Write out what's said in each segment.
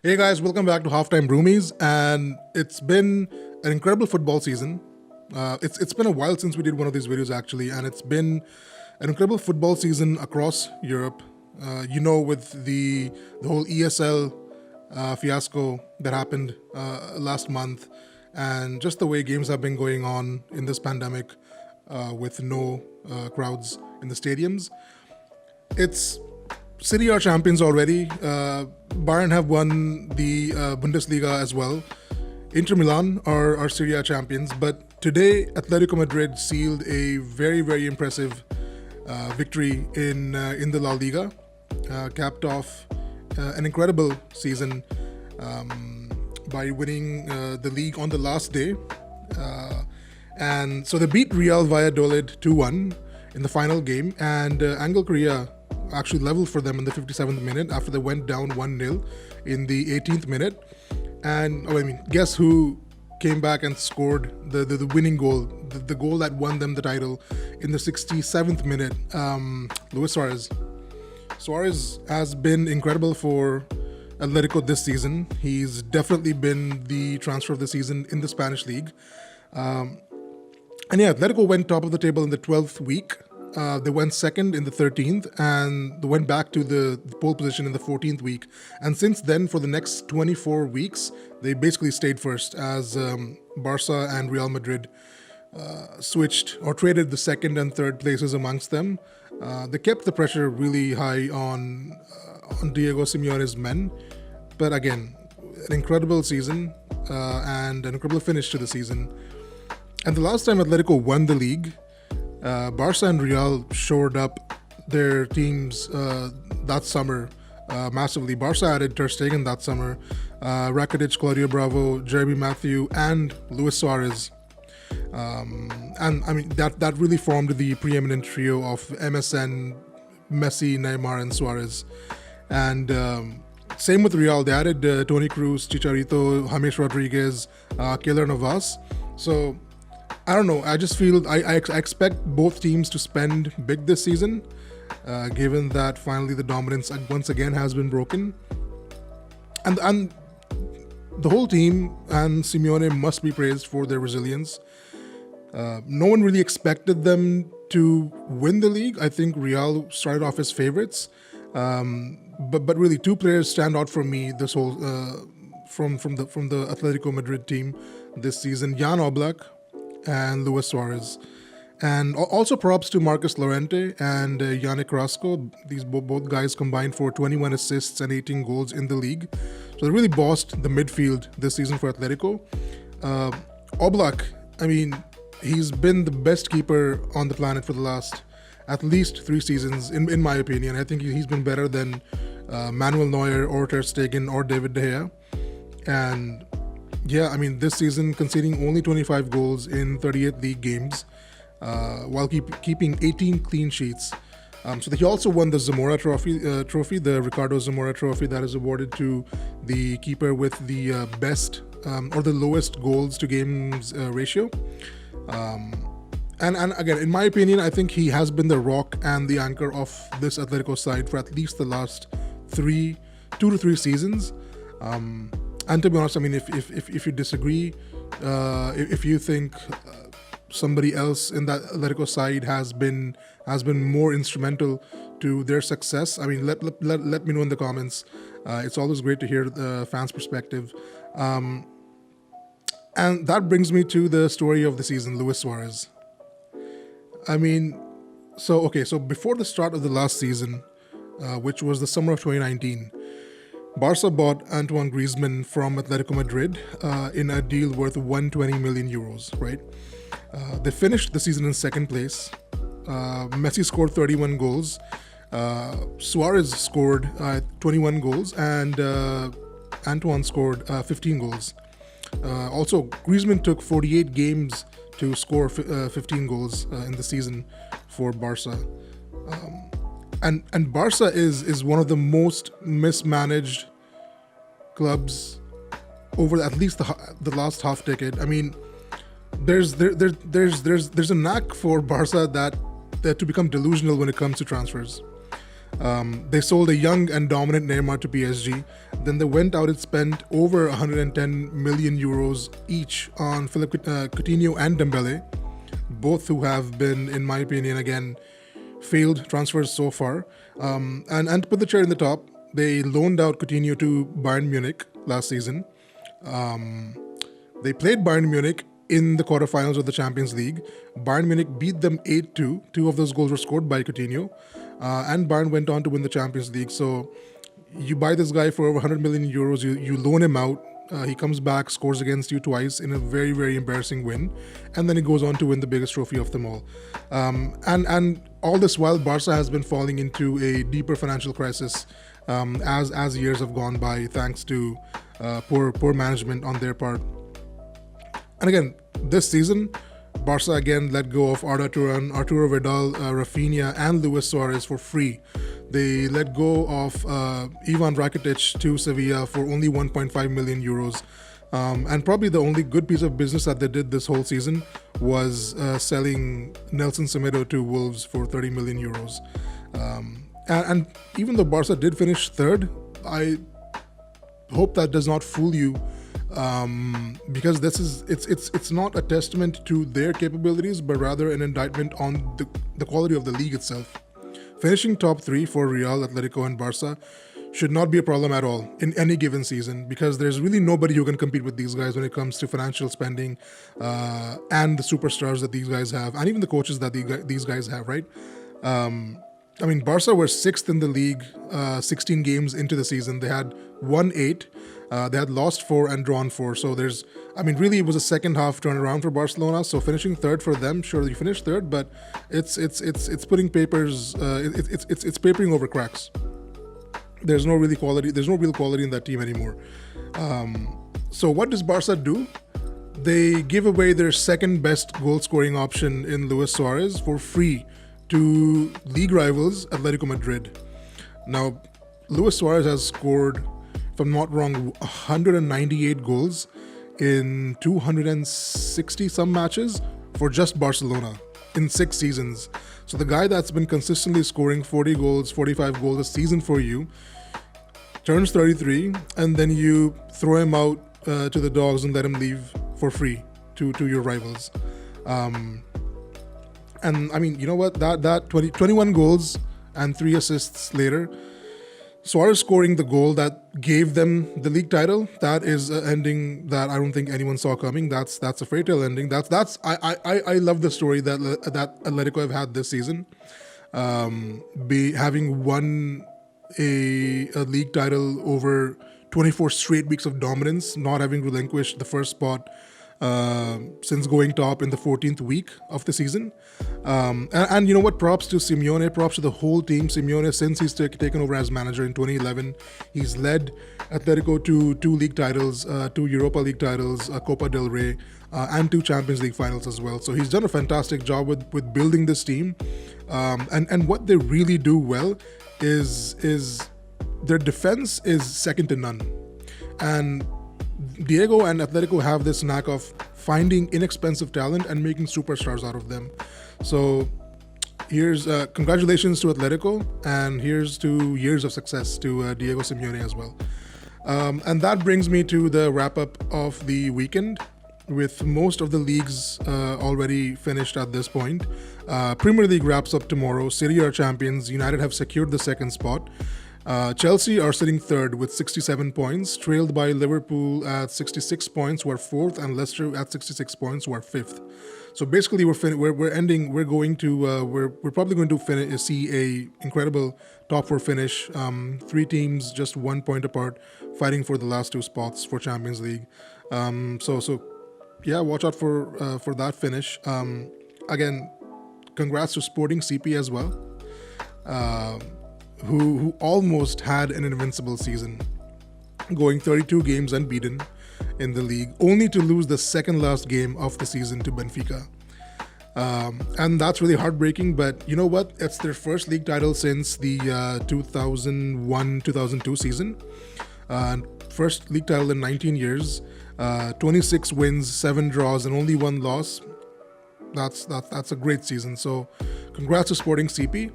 Hey guys, welcome back to Halftime Roomies, and it's been an incredible football season. It's been a while since we did one of these videos actually, and it's been an incredible football season across Europe. With the whole ESL fiasco that happened last month, and just the way games have been going on in this pandemic with no crowds in the stadiums. It's City are champions already. Bayern have won the Bundesliga as well. Inter Milan are Serie A champions. But today, Atletico Madrid sealed a very, very impressive victory in the La Liga, capped off an incredible season by winning the league on the last day. And so they beat Real Valladolid 2-1 in the final game, and Angel Correa actually leveled for them in the 57th minute after they went down 1-0 in the 18th minute. And guess who came back and scored the winning goal, the goal that won them the title in the 67th minute? Luis Suarez. Suarez has been incredible for Atletico this season. He's definitely been the transfer of the season in the Spanish league. Atletico went top of the table in the 12th week. They went second in the 13th, and they went back to the pole position in the 14th week. And since then, for the next 24 weeks, they basically stayed first as Barca and Real Madrid switched or traded the second and third places amongst them. They kept the pressure really high on Diego Simeone's men. But again, an incredible season and an incredible finish to the season. And the last time Atletico won the league, Barca and Real shored up their teams that summer massively. Barca added Ter Stegen that summer, Rakitic, Claudio Bravo, Jeremy Matthew, and Luis Suarez. That really formed the preeminent trio of MSN, Messi, Neymar, and Suarez. And same with Real. They added Toni Kroos, Chicharito, James Rodriguez, Keylor Navas. So I don't know. I just feel I expect both teams to spend big this season, given that finally the dominance once again has been broken. And the whole team and Simeone must be praised for their resilience. No one really expected them to win the league. I think Real started off as favorites, but really two players stand out for me this whole from the Atletico Madrid team this season: Jan Oblak and Luis Suarez. And also props to Marcus Llorente and Yannick Carrasco. These both guys combined for 21 assists and 18 goals in the league. So they really bossed the midfield this season for Atletico. Oblak, he's been the best keeper on the planet for the last at least 3 seasons, in my opinion. I think he's been better than Manuel Neuer or Ter Stegen or David De Gea. And this season conceding only 25 goals in 38 league games, while keeping 18 clean sheets. So he also won the Zamora trophy, the Ricardo Zamora trophy that is awarded to the keeper with the best or the lowest goals to games ratio. And again, in my opinion, I think he has been the rock and the anchor of this Atletico side for at least the last 2 to 3 seasons. And to be honest, if you disagree, if you think somebody else in that Atletico side has been more instrumental to their success, let me know in the comments. It's always great to hear the fans' perspective. And that brings me to the story of the season, Luis Suarez. So before the start of the last season, which was the summer of 2019, Barca bought Antoine Griezmann from Atletico Madrid in a deal worth 120 million euros, right? They finished the season in second place. Messi scored 31 goals. Suarez scored 21 goals, and Antoine scored 15 goals. Also, Griezmann took 48 games to score 15 goals in the season for Barca. And Barca is one of the most mismanaged clubs over at least the last half decade. There's a knack for Barca that to become delusional when it comes to transfers. They sold a young and dominant Neymar to PSG. Then they went out and spent over 110 million euros each on Philippe Coutinho and Dembele, both who have been, in my opinion, again, failed transfers so far. And to put the cherry in the top, they loaned out Coutinho to Bayern Munich last season. They played Bayern Munich in the quarterfinals of the Champions League. Bayern Munich beat them 8-2. Two of those goals were scored by Coutinho. And Bayern went on to win the Champions League. So you buy this guy for over 100 million euros, you loan him out. He comes back, scores against you twice in a very, very embarrassing win. And then he goes on to win the biggest trophy of them all. And all this while, Barca has been falling into a deeper financial crisis as years have gone by, thanks to poor management on their part. And again, this season, Barca again let go of Arda Turan, Arturo Vidal, Rafinha, and Luis Suarez for free. They let go of Ivan Rakitic to Sevilla for only 1.5 million euros. And probably the only good piece of business that they did this whole season was selling Nelson Semedo to Wolves for 30 million euros. And even though Barca did finish third, I hope that does not fool you, because it's not a testament to their capabilities, but rather an indictment on the quality of the league itself. Finishing top three for Real, Atletico, and Barca should not be a problem at all in any given season, because there's really nobody who can compete with these guys when it comes to financial spending and the superstars that these guys have, and even the coaches that these guys have, right? I mean, Barca were sixth in the league 16 games into the season. They had won 8, they had lost 4 and drawn 4. So really it was a second half turnaround for Barcelona. So finishing third for them, sure, you finished third, but it's putting papers, it's papering over cracks. There's no real quality in that team anymore. So what does Barca do? They give away their second best goal scoring option in Luis Suarez for free to league rivals Atletico Madrid. Now, Luis Suarez has scored, if I'm not wrong, 198 goals in 260 some matches for just Barcelona in 6 seasons. So the guy that's been consistently scoring 40 goals, 45 goals a season for you turns 33, and then you throw him out to the dogs and let him leave for free to your rivals. And I mean, you know what? That 21 goals and 3 assists later, Suarez scoring the goal that gave them the league title. That is an ending that I don't think anyone saw coming. That's a fairy tale ending. I love the story that Atletico have had this season. Having won a league title over 24 straight weeks of dominance, not having relinquished the first spot since going top in the 14th week of the season. And you know what? Props to Simeone, props to the whole team. Simeone, since he's taken over as manager in 2011, he's led Atletico to 2 league titles, 2 Europa League titles, a Copa del Rey, and 2 Champions League finals as well. So he's done a fantastic job with building this team. And what they really do well is their defense is second to none. And Diego and Atletico have this knack of finding inexpensive talent and making superstars out of them. So here's congratulations to Atletico, and here's to years of success to Diego Simeone as well. And that brings me to the wrap-up of the weekend, with most of the leagues already finished at this point. Premier League wraps up tomorrow. City are champions. United have secured the second spot. Chelsea are sitting third with 67 points, trailed by Liverpool at 66 points, who are fourth, and Leicester at 66 points, who are fifth. So basically, we're probably going to see a incredible top 4 finish. 3 teams just 1 point apart, fighting for the last 2 spots for Champions League. So yeah, watch out for that finish. Again, congrats to Sporting CP as well. Who almost had an invincible season, going 32 games unbeaten in the league, only to lose the second last game of the season to Benfica. And that's really heartbreaking, but you know what? It's their first league title since the 2001-2002 season. First league title in 19 years, 26 wins, 7 draws, and only 1 loss. That's a great season. So congrats to Sporting CP.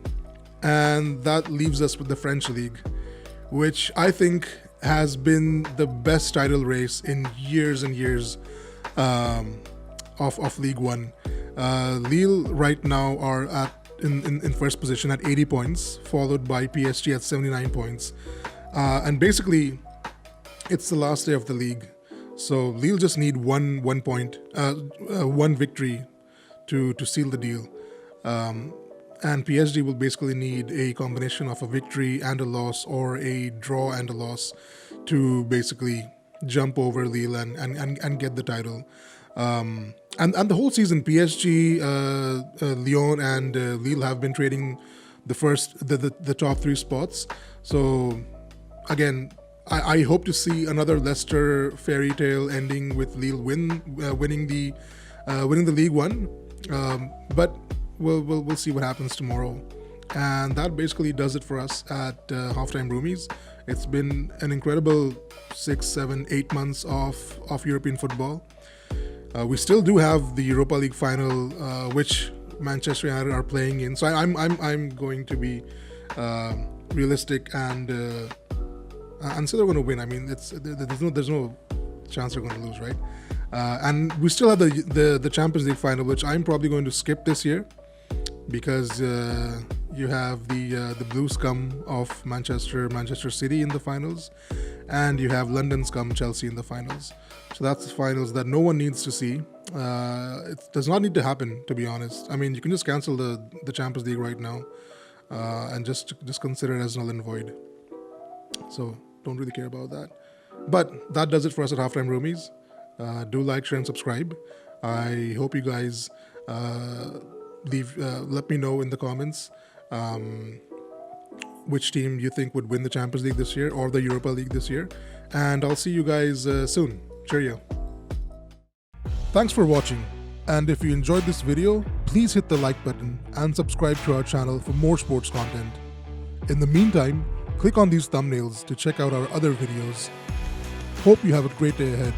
And that leaves us with the French League, which I think has been the best title race in years and years of League One. Lille right now are in first position at 80 points, followed by PSG at 79 points. And basically, it's the last day of the league. So Lille just need one victory to seal the deal. And PSG will basically need a combination of a victory and a loss, or a draw and a loss, to basically jump over Lille and get the title. And the whole season, PSG, Lyon, and Lille have been trading the top three spots. So again, I hope to see another Leicester fairy tale ending with Lille winning the League One. But we'll see what happens tomorrow. And that basically does it for us at Halftime Roomies. It's been an incredible 6, 7, 8 months of European football. We still do have the Europa League final, which Manchester United are playing in. So I'm going to be realistic and say they're going to win. I mean, there's no chance they're going to lose, right? And we still have the Champions League final, which I'm probably going to skip this year, because you have the blue scum of Manchester City in the finals, and you have London scum Chelsea in the finals. So that's the finals that no one needs to see. It does not need to happen, to be honest. I mean, you can just cancel the Champions League right now, and just consider it as null and void. So don't really care about that. But that does it for us at Halftime Roomies. Do like, share, and subscribe. I hope you guys let me know in the comments which team you think would win the Champions League this year or the Europa League this year. And I'll see you guys soon. Cheerio. Thanks for watching. And if you enjoyed this video, please hit the like button and subscribe to our channel for more sports content. In the meantime, click on these thumbnails to check out our other videos. Hope you have a great day ahead.